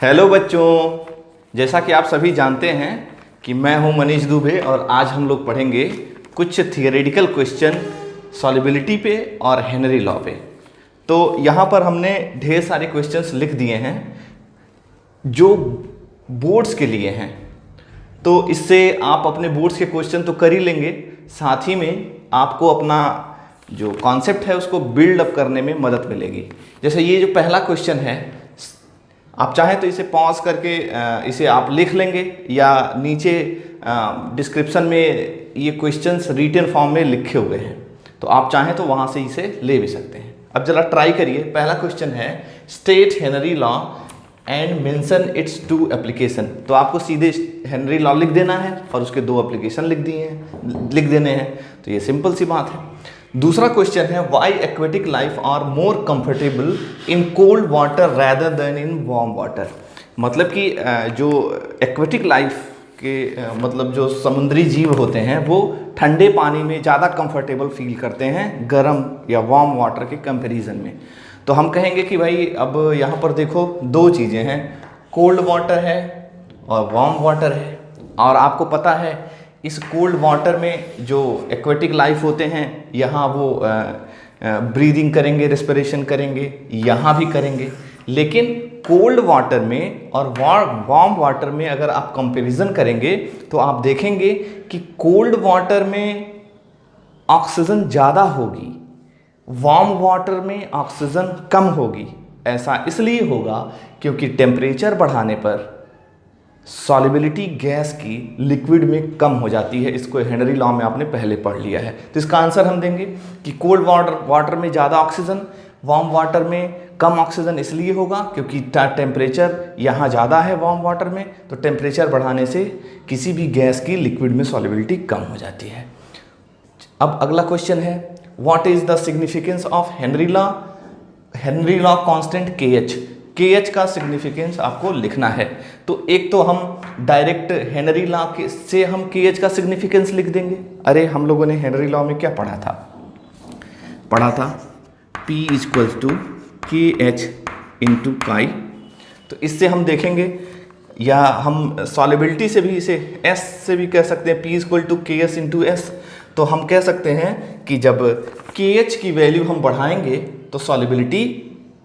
Hello बच्चों, जैसा कि आप सभी जानते हैं कि मैं हूं मनीष दुबे और आज हम लोग पढ़ेंगे कुछ थियोरेटिकल क्वेश्चन सॉल्युबिलिटी पे और हेनरी लॉ पे। तो यहाँ पर हमने ढेर सारे क्वेश्चंस लिख दिए हैं जो बोर्ड्स के लिए हैं। तो इससे आप अपने बोर्ड्स के क्वेश्चन तो कर ही लेंगे, साथ ही में आपको अपना जो कॉन्सेप्ट है उसको बिल्ड अप करने में मदद मिलेगी। जैसे ये जो पहला क्वेश्चन है, आप चाहें तो इसे पॉज करके इसे आप लिख लेंगे या नीचे डिस्क्रिप्शन में ये क्वेश्चंस रिटन फॉर्म में लिखे हुए हैं, तो आप चाहें तो वहाँ से इसे ले भी सकते हैं। अब जरा ट्राई करिए। पहला क्वेश्चन है state Henry law and mention its to application. तो आपको सीधे हेनरी लॉ लिख देना है और उसके दो एप्लीकेशन लिख देने हैं। तो ये सिंपल सी बात है। दूसरा क्वेश्चन है why aquatic life are more comfortable in cold water rather than in warm water. मतलब कि जो एक्वेटिक लाइफ के मतलब जो समुद्री जीव होते हैं वो ठंडे पानी में ज़्यादा कंफर्टेबल फील करते हैं गर्म या वार्म वाटर के कंपैरिजन में। तो हम कहेंगे कि भाई अब यहाँ पर देखो दो चीज़ें हैं, कोल्ड वाटर है और वार्म वाटर है। और आपको पता है इस कोल्ड वाटर में जो एक्वेटिक लाइफ होते हैं यहाँ वो ब्रीदिंग करेंगे, रेस्पिरेशन करेंगे, यहाँ भी करेंगे। लेकिन कोल्ड वाटर में और वार्म वाटर में अगर आप कंपैरिजन करेंगे तो आप देखेंगे कि कोल्ड वाटर में ऑक्सीजन ज़्यादा होगी, वार्म वाटर में ऑक्सीजन कम होगी। ऐसा इसलिए होगा क्योंकि टेम्परेचर बढ़ाने पर सॉल्युबिलिटी गैस की लिक्विड में कम हो जाती है। इसको हेनरी लॉ में आपने पहले पढ़ लिया है। तो इसका आंसर हम देंगे कि कोल्ड वाटर में ज़्यादा ऑक्सीजन, वार्म वाटर में कम ऑक्सीजन इसलिए होगा क्योंकि टेम्परेचर यहाँ ज़्यादा है वार्म वाटर में, तो टेम्परेचर बढ़ाने से किसी भी गैस की लिक्विड में सॉल्युबिलिटी कम हो जाती है। अब अगला क्वेश्चन है what is the significance of Henry law. Henry law constant KH का सिग्निफिकेंस आपको लिखना है। तो एक तो हम डायरेक्ट हेनरी लॉ से हम KH का सिग्निफिकेंस लिख देंगे। अरे हम लोगों ने हेनरी लॉ में क्या पढ़ा था P = KH × काई। तो इससे हम देखेंगे, या हम सॉल्युबिलिटी से भी इसे S से भी कह सकते हैं, P = KS × S। तो हम कह सकते हैं कि जब KH की वैल्यू हम बढ़ाएंगे तो सॉल्युबिलिटी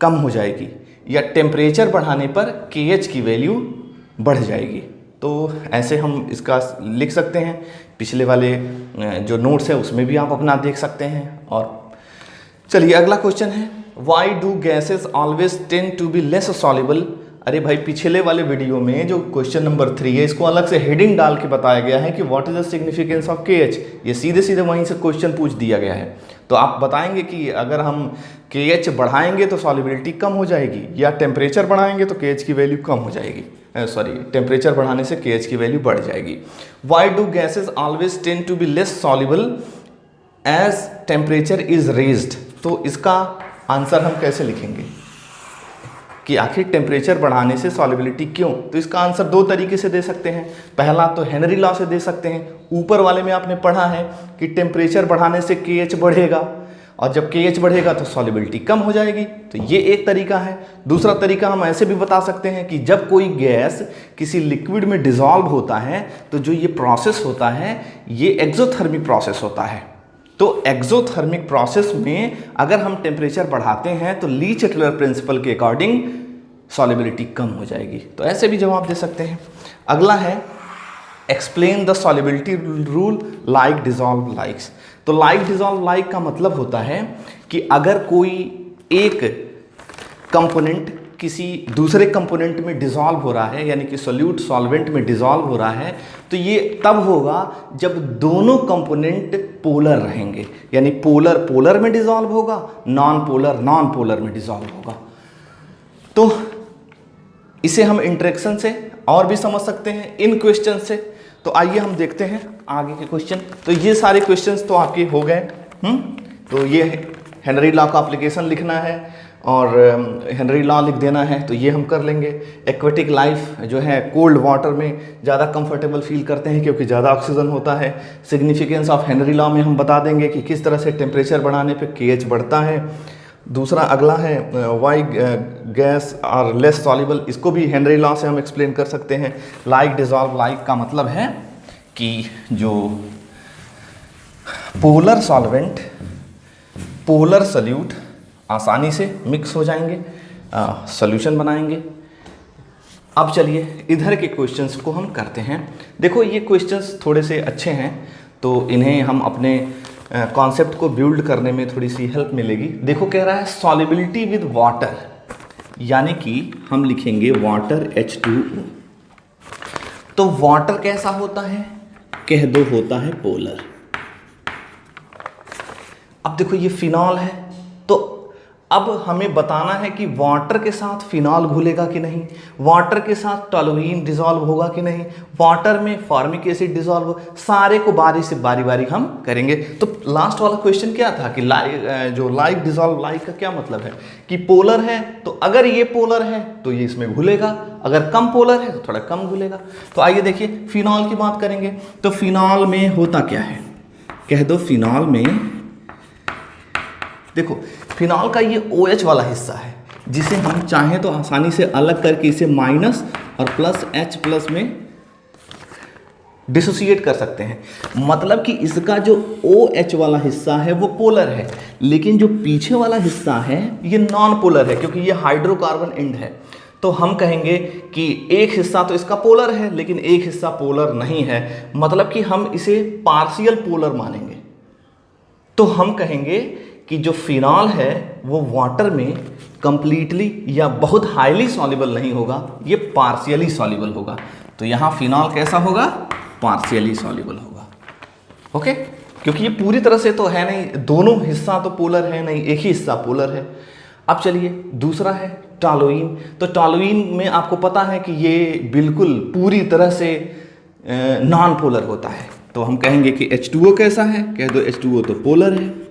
कम हो जाएगी, या टेम्परेचर बढ़ाने पर KH की वैल्यू बढ़ जाएगी। तो ऐसे हम इसका लिख सकते हैं। पिछले वाले जो नोट्स है उसमें भी आप अपना देख सकते हैं। और चलिए अगला क्वेश्चन है why do gases always tend to be less soluble. अरे भाई पिछले वाले वीडियो में जो क्वेश्चन नंबर 3 है इसको अलग से हेडिंग डाल के बताया गया है कि what is the significance of KH। ये सीधे वहीं से क्वेश्चन पूछ दिया गया है। तो आप बताएंगे कि अगर हम KH बढ़ाएंगे तो सॉल्युबिलिटी कम हो जाएगी, या टेम्परेचर बढ़ाएंगे तो KH की वैल्यू कम हो जाएगी। टेम्परेचर बढ़ाने से KH की वैल्यू बढ़ जाएगी। Why do gases always tend to be less soluble as temperature is raised. तो इसका आंसर हम कैसे लिखेंगे कि आखिर टेम्परेचर बढ़ाने से सॉल्युबिलिटी क्यों। तो इसका आंसर दो तरीके से दे सकते हैं। पहला तो हेनरी लॉ से दे सकते हैं। ऊपर वाले में आपने पढ़ा है कि टेम्परेचर बढ़ाने से KH बढ़ेगा, और जब KH बढ़ेगा तो सॉल्युबिलिटी कम हो जाएगी। तो ये एक तरीका है। दूसरा तरीका हम ऐसे भी बता सकते हैं कि जब कोई गैस किसी लिक्विड में डिसॉल्व होता है तो जो ये प्रोसेस होता है ये एक्सोथर्मिक प्रोसेस होता है। तो एक्सोथर्मिक प्रोसेस में अगर हम टेम्परेचर बढ़ाते हैं तो ली चैटलर प्रिंसिपल के अकॉर्डिंग सॉल्युबिलिटी कम हो जाएगी। तो ऐसे भी जवाब दे सकते हैं। अगला है explain the solubility rule like dissolve likes. तो लाइक डिसॉल्व लाइक का मतलब होता है कि अगर कोई एक कंपोनेंट किसी दूसरे कंपोनेंट में डिसॉल्व हो रहा है, यानी कि सोल्यूट सॉल्वेंट में डिसॉल्व हो रहा है, तो ये तब होगा जब दोनों कंपोनेंट पोलर रहेंगे। यानी पोलर में डिसॉल्व होगा, नॉन पोलर में डिसॉल्व होगा। तो इसे हम इंटरेक्शन से और भी समझ सकते हैं, इन क्वेश्चन से। तो आइए हम देखते हैं आगे के क्वेश्चन। तो ये सारे क्वेश्चंस तो आपके हो गए। तो ये हेनरी लॉ का एप्लीकेशन लिखना है और हेनरी लॉ लिख देना है, तो ये हम कर लेंगे। एक्वेटिक लाइफ जो है कोल्ड वाटर में ज़्यादा कंफर्टेबल फील करते हैं क्योंकि ज़्यादा ऑक्सीजन होता है। सिग्निफिकेंस ऑफ हेनरी लॉ में हम बता देंगे कि किस तरह से टेम्परेचर बढ़ाने पे KH बढ़ता है। दूसरा अगला है why gas are less soluble, इसको भी हेनरी लॉ से हम एक्सप्लेन कर सकते हैं। लाइक डिजॉल्व लाइक का मतलब है कि जो पोलर सॉल्वेंट पोलर सल्यूट आसानी से मिक्स हो जाएंगे, सॉल्यूशन बनाएंगे। अब चलिए इधर के क्वेश्चंस को हम करते हैं। देखो ये क्वेश्चंस थोड़े से अच्छे हैं, तो इन्हें हम अपने कॉन्सेप्ट को बिल्ड करने में थोड़ी सी हेल्प मिलेगी। देखो कह रहा है सॉल्युबिलिटी विद वाटर, यानी कि हम लिखेंगे वाटर H2O। तो वाटर कैसा होता है, कह दो होता है पोलर। अब देखो ये फिनॉल है, तो अब हमें बताना है कि वाटर के साथ फिनॉल घुलेगा कि नहीं, वाटर के साथ टॉलुइन डिसॉल्व होगा कि नहीं, वाटर में फॉर्मिक एसिड डिसॉल्व हो, सारे को बारी बारी हम करेंगे। तो लास्ट वाला क्वेश्चन क्या था कि लाइक डिसॉल्व लाइक का क्या मतलब है कि पोलर है, तो अगर ये पोलर है तो ये इसमें घुलेगा, अगर कम पोलर है तो थोड़ा कम घुलेगा। तो आइए देखिए फिनॉल की बात करेंगे। तो फिनॉल में होता क्या है, कह दो फिनॉल में, देखो फिनॉल का ये OH वाला हिस्सा है, जिसे हम चाहें तो आसानी से अलग करके इसे माइनस और प्लस H प्लस में डिसोसिएट कर सकते हैं। मतलब कि इसका जो OH वाला हिस्सा है वो पोलर है, लेकिन जो पीछे वाला हिस्सा है ये नॉन पोलर है, क्योंकि ये हाइड्रोकार्बन एंड है। तो हम कहेंगे कि एक हिस्सा तो इसका पोलर है लेकिन एक हिस्सा पोलर नहीं है, मतलब कि हम इसे पार्शियल पोलर मानेंगे। तो हम कहेंगे कि जो फिनॉल है वो वाटर में कंप्लीटली या बहुत हाईली सॉल्युबल नहीं होगा, ये पार्शियली सॉल्युबल होगा। तो यहाँ फिनॉल कैसा होगा, पार्शियली सॉल्युबल होगा। ओके, क्योंकि ये पूरी तरह से तो है नहीं, दोनों हिस्सा तो पोलर है नहीं, एक ही हिस्सा पोलर है। अब चलिए दूसरा है टॉलुइन। तो टॉलुइन में आपको पता है कि ये बिल्कुल पूरी तरह से नॉन पोलर होता है। तो हम कहेंगे कि H2O कैसा है, कह दो H2O तो पोलर है।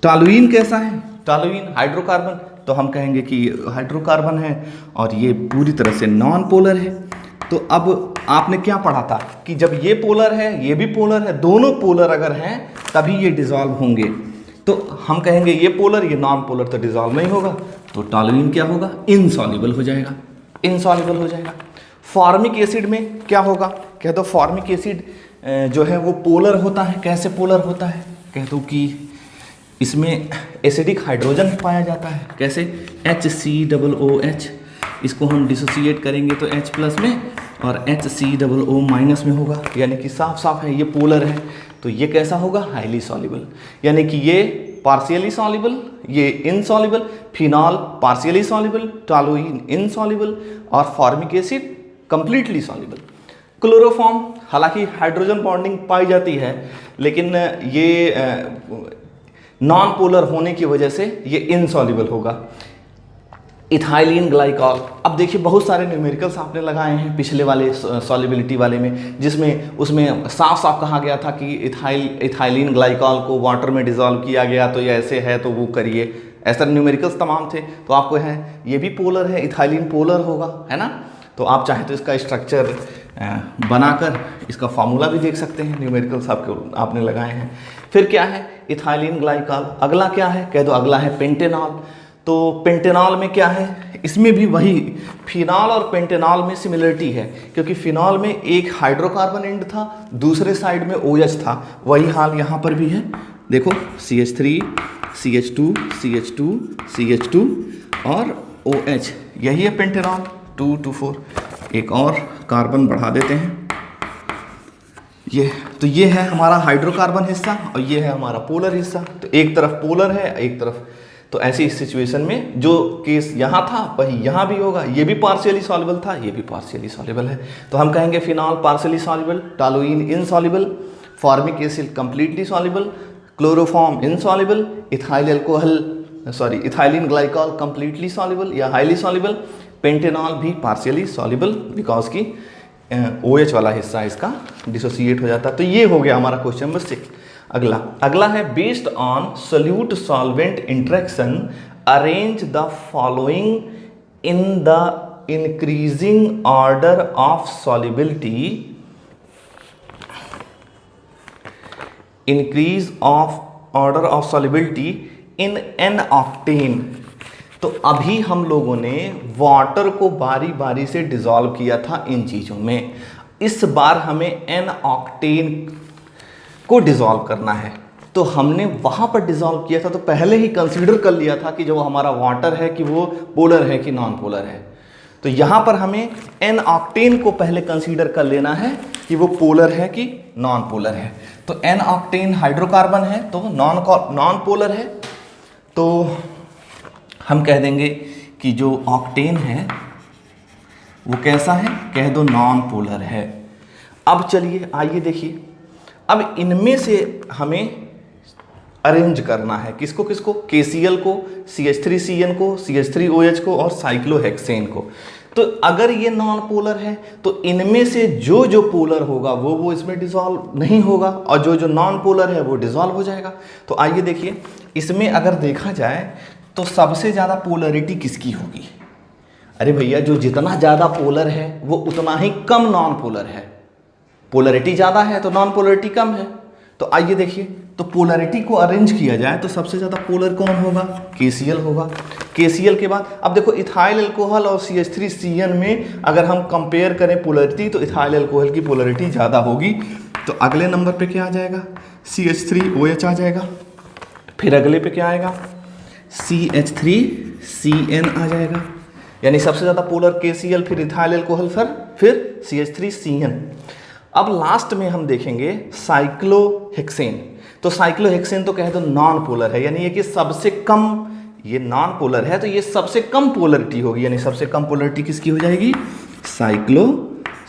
टॉलुइन कैसा है, टॉलुइन हाइड्रोकार्बन, तो हम कहेंगे कि हाइड्रोकार्बन है और ये पूरी तरह से नॉन पोलर है। तो अब आपने क्या पढ़ा था कि जब ये पोलर है ये भी पोलर है, दोनों पोलर अगर हैं तभी ये डिसॉल्व होंगे। तो हम कहेंगे ये पोलर ये नॉन पोलर तो डिसॉल्व नहीं होगा, तो टॉलुइन क्या होगा, इनसॉल्युबल हो जाएगा, इनसॉल्युबल हो जाएगा। फॉर्मिक एसिड में क्या होगा, कह दो फॉर्मिक एसिड जो है वो पोलर होता है। कैसे पोलर होता है, कह दो कि इसमें एसिडिक हाइड्रोजन पाया जाता है। कैसे, HCOOH, इसको हम डिसोसिएट करेंगे तो H प्लस में और HCOO माइनस में होगा, यानी कि साफ साफ है ये पोलर है। तो ये कैसा होगा, हाईली सॉल्युबल, यानी कि ये पार्शियली सॉल्युबल, ये insoluble, phenol partially soluble, toluene insoluble और formic acid completely soluble. Chloroform, हालांकि हाइड्रोजन बॉन्डिंग पाई जाती है लेकिन ये नॉन पोलर होने की वजह से ये इनसॉल्युबल होगा। इथाइलिन ग्लाइकॉल, अब देखिए बहुत सारे न्यूमेरिकल्स आपने लगाए हैं पिछले वाले सॉल्युबिलिटी वाले में, जिसमें उसमें साफ साफ कहा गया था कि इथाइलिन ग्लाइकॉल को वाटर में डिसॉल्व किया गया तो ये ऐसे है तो वो करिए, ऐसा न्यूमेरिकल्स तमाम थे। तो आपको है ये भी पोलर है, इथाइलिन पोलर होगा, है ना। तो आप चाहें तो इसका स्ट्रक्चर बनाकर इसका फार्मूला भी देख सकते हैं, न्यूमेरिकल्स आपने लगाए हैं। फिर क्या है, इथाइलिन ग्लाइकॉल। अगला क्या है, कह दो अगला है पेंटेनॉल। तो पेंटेनॉल में क्या है, इसमें भी वही फिनॉल और पेंटेनॉल में सिमिलरिटी है, क्योंकि फिनॉल में एक हाइड्रोकार्बन एंड था, दूसरे साइड में OH था। वही हाल यहाँ पर भी है, देखो CH3 CH2 CH2 CH2 और OH, यही है पेंटेनॉल 2 to 4। एक और कार्बन बढ़ा देते हैं, ये तो ये है हमारा हाइड्रोकार्बन हिस्सा और ये है हमारा पोलर हिस्सा। तो एक तरफ पोलर है एक तरफ, तो ऐसी सिचुएशन में जो केस यहाँ था वही यहाँ भी होगा। ये भी पार्शियली सॉल्युबल था, ये भी पार्शियली सॉल्युबल है। तो हम कहेंगे phenol partially soluble, toluene insoluble, formic acid completely soluble, chloroform insoluble, ethylene glycol completely soluble या हाईली सॉल्युबल, पेंटेनॉल भी पार्शियली सॉल्युबल बिकॉज की OH वाला हिस्सा इसका डिसोसिएट हो जाता है। तो ये हो गया हमारा क्वेश्चन नंबर 6। अगला है based on solute solvent interaction arrange the following in the increasing order of solubility. Increase of order of solubility in an octane. तो अभी हम लोगों ने वाटर को बारी बारी से डिसॉल्व किया था इन चीज़ों में, इस बार हमें एन ऑक्टेन को डिसॉल्व करना है। तो हमने वहाँ पर डिसॉल्व किया था तो पहले ही कंसीडर कर लिया था कि जो हमारा वाटर है कि वो पोलर है कि नॉन पोलर है। तो यहाँ पर हमें एन ऑक्टेन को पहले कंसीडर कर लेना है कि वो पोलर है कि नॉन पोलर है। तो एन ऑक्टेन हाइड्रोकार्बन है तो नॉन पोलर है, तो हम कह देंगे कि जो ऑक्टेन है वो कैसा है, कह दो नॉन पोलर है। अब चलिए आइए देखिए, अब इनमें से हमें अरेंज करना है किसको किसको, KCl को, CH3CN को, CH3OH को और साइक्लोहेक्सेन को। तो अगर ये नॉन पोलर है तो इनमें से जो जो पोलर होगा वो इसमें डिसॉल्व नहीं होगा और जो जो नॉन पोलर है वो डिसॉल्व हो जाएगा। तो आइए देखिए, इसमें अगर देखा जाए तो सबसे ज़्यादा पोलरिटी किसकी होगी? अरे भैया, जो जितना ज़्यादा पोलर है वो उतना ही कम नॉन पोलर है। पोलरिटी ज़्यादा है तो नॉन पोलरिटी कम है। तो आइए देखिए, तो पोलरिटी को अरेंज किया जाए तो सबसे ज़्यादा पोलर कौन होगा? KCl होगा। KCl के बाद अब देखो, इथाइल अल्कोहल और CH3CN में अगर हम कंपेयर करें पोलरिटी तो इथाइल अल्कोहल की पोलरिटी ज़्यादा होगी। तो अगले नंबर पे क्या आ जाएगा? CH3OH आ जाएगा। फिर अगले पे क्या आएगा? CH3CN आ जाएगा। यानी सबसे ज़्यादा पोलर KCl, फिर इथाइल अल्कोहल, फिर CH3CN। अब लास्ट में हम देखेंगे साइक्लोहेक्सेन। तो साइक्लोहेक्सेन तो कहे तो नॉन पोलर है, यानी ये कि सबसे कम, ये नॉन पोलर है तो ये सबसे कम पोलरिटी होगी, यानी सबसे कम पोलरिटी किसकी हो जाएगी?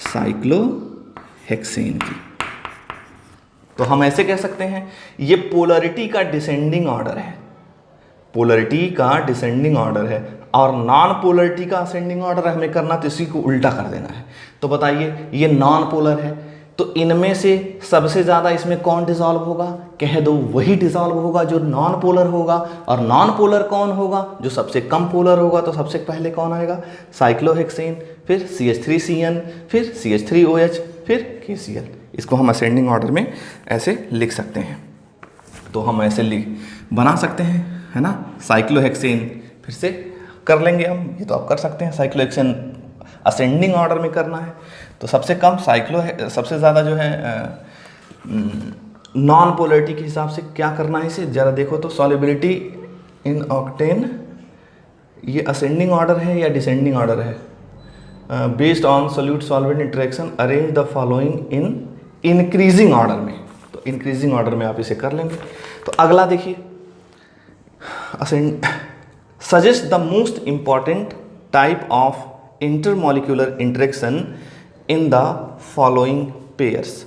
साइक्लोहेक्सेन की। तो हम ऐसे कह सकते हैं ये पोलरिटी का डिसेंडिंग ऑर्डर है, पोलरिटी का डिसेंडिंग ऑर्डर है, और नॉन पोलरिटी का असेंडिंग ऑर्डर हमें करना तो इसी को उल्टा कर देना है। तो बताइए, ये नॉन पोलर है तो इनमें से सबसे ज़्यादा इसमें कौन डिसॉल्व होगा? कह दो वही डिसॉल्व होगा जो नॉन पोलर होगा। और नॉन पोलर कौन होगा? जो सबसे कम पोलर होगा। तो सबसे पहले कौन आएगा? साइक्लोहेक्सेन, फिर CH3CN, फिर CH3OH, फिर KCl। इसको हम असेंडिंग ऑर्डर में ऐसे लिख सकते हैं। तो हम ऐसे बना सकते हैं, है ना। साइक्लोहेक्सेन फिर से कर लेंगे हम, ये तो आप कर सकते हैं। साइक्लोहेक्सेन असेंडिंग ऑर्डर में करना है तो सबसे कम सबसे ज़्यादा जो है नॉन पोलरिटी के हिसाब से क्या करना है इसे ज़रा देखो तो। सॉल्युबिलिटी इन ऑक्टेन, ये असेंडिंग ऑर्डर है या डिसेंडिंग ऑर्डर है? Based on solute solvent interaction arrange the following in increasing order में। तो इंक्रीजिंग ऑर्डर में आप इसे कर लेंगे। तो अगला देखिए, suggest the most important type of intermolecular interaction in the following pairs.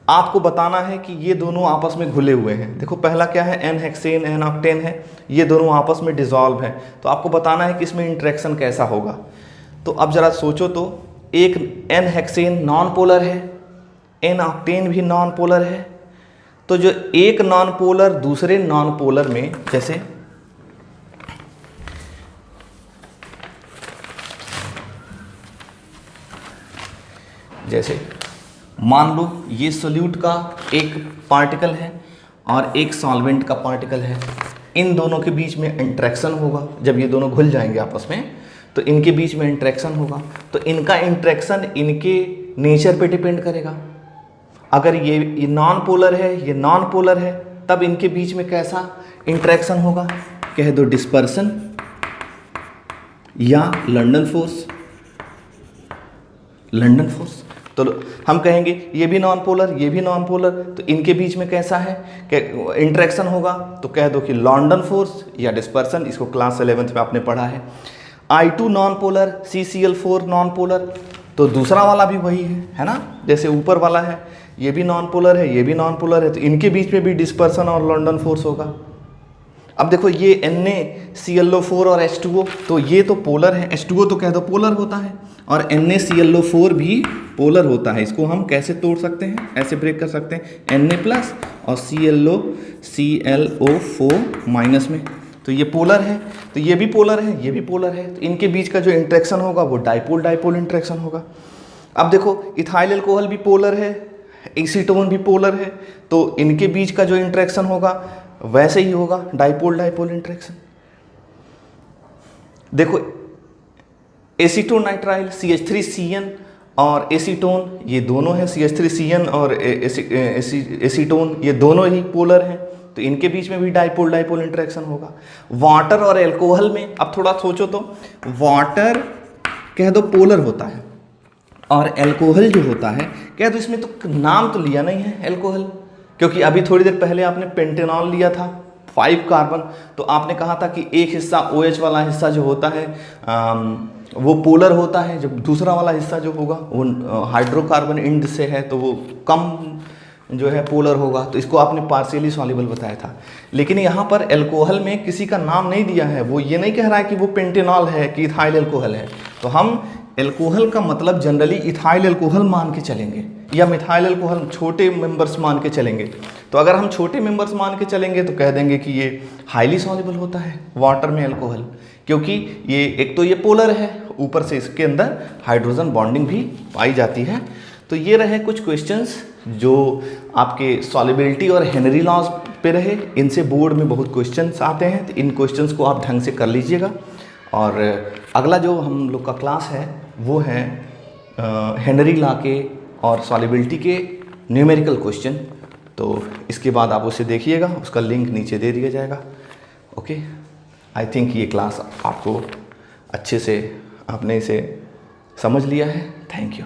आपको बताना है कि ये दोनों आपस में घुले हुए हैं। देखो पहला क्या है? एन हेक्सेन, एन ऑक्टेन है, ये दोनों आपस में डिसॉल्व हैं। तो आपको बताना है कि इसमें इंटरेक्शन कैसा होगा। तो अब ज़रा सोचो तो, एक एन हेक्सेन नॉन पोलर है, एन ऑक्टेन भी नॉन पोलर है। तो जो एक नॉन पोलर दूसरे नॉन पोलर में, जैसे मान लो ये सोल्यूट का एक पार्टिकल है और एक सॉल्वेंट का पार्टिकल है, इन दोनों के बीच में इंटरेक्शन होगा। जब ये दोनों घुल जाएंगे आपस में तो इनके बीच में इंटरेक्शन होगा। तो इनका इंटरेक्शन इनके नेचर पे डिपेंड करेगा। अगर ये नॉन पोलर है, ये नॉन पोलर है, तब इनके बीच में कैसा इंटरेक्शन होगा? कह दो डिस्पर्सन या लंडन फोर्स। London force. तो हम कहेंगे ये भी नॉन पोलर, ये भी नॉन पोलर, तो इनके बीच में कैसा है इंटरेक्शन होगा? तो कह दो कि लंडन फोर्स या डिस्पर्सन। इसको क्लास 11th में आपने पढ़ा है। I2 non polar, CCl4 non polar, तो दूसरा वाला भी वही है ना। जैसे ऊपर वाला है, ये भी नॉन पोलर है, ये भी नॉन पोलर है, तो इनके बीच में भी डिस्पर्सन और लंडन फोर्स होगा। अब देखो ये NaClO4 और H2O, तो ये तो पोलर है। H2O तो कह दो पोलर होता है और NaClO4 भी पोलर होता है। इसको हम कैसे तोड़ सकते हैं? ऐसे ब्रेक कर सकते हैं, Na+ और ClO4 माइनस में। तो ये पोलर है, तो ये भी पोलर है, ये भी पोलर है, तो इनके बीच का जो इंटरेक्शन होगा वो डाइपोल डाइपोल इंटरेक्शन होगा। अब देखो इथाइल अल्कोहल भी पोलर है, एसीटोन भी पोलर है, तो इनके बीच का जो इंटरेक्शन होगा वैसे ही होगा डाइपोल डाइपोल इंटरेक्शन। देखो एसीटोन नाइट्राइल CH3CN और एसीटोन ये दोनों हैं, CH3CN और एसीटोन ये दोनों ही पोलर हैं, तो इनके बीच में भी डाइपोल डाइपोल इंटरेक्शन होगा। वाटर और एल्कोहल में अब थोड़ा सोचो तो, वाटर कह दो पोलर होता है और एल्कोहल जो होता है कह दो, इसमें तो नाम तो लिया नहीं है एल्कोहल, क्योंकि अभी थोड़ी देर पहले आपने पेंटेनॉल लिया था 5 कार्बन, तो आपने कहा था कि एक हिस्सा OH वाला हिस्सा जो होता है वो पोलर होता है, जब दूसरा वाला हिस्सा जो होगा वो हाइड्रोकार्बन इंड से है तो वो कम जो है पोलर होगा, तो इसको आपने पार्शियली सॉल्युबल बताया था। लेकिन यहाँ पर एल्कोहल में किसी का नाम नहीं दिया है, वो ये नहीं कह रहा है कि वो पेंटेनॉल है कि इथाइल एल्कोहल है, तो हम एल्कोहल का मतलब जनरली इथाइल एल्कोहल मान के चलेंगे या मिथाइल एल्कोहल छोटे मेंबर्स मान के चलेंगे। तो अगर हम छोटे मेंबर्स मान के चलेंगे तो कह देंगे कि ये हाईली सॉल्युबल होता है वाटर में एल्कोहल, क्योंकि ये एक तो ये पोलर है, ऊपर से इसके अंदर हाइड्रोजन बॉन्डिंग भी पाई जाती है। तो ये रहे कुछ क्वेश्चंस जो आपके सॉल्युबिलिटी और हेनरी लॉज पे रहे, इनसे बोर्ड में बहुत क्वेश्चंस आते हैं, तो इन क्वेश्चंस को आप ढंग से कर लीजिएगा। और अगला जो हम लोग का क्लास है वो है हेनरी लॉ के और सॉल्युबिलिटी के न्यूमेरिकल क्वेश्चन, तो इसके बाद आप उसे देखिएगा, उसका लिंक नीचे दे दिया जाएगा। ओके, आई थिंक ये क्लास आपको अच्छे से आपने इसे समझ लिया है। Thank you.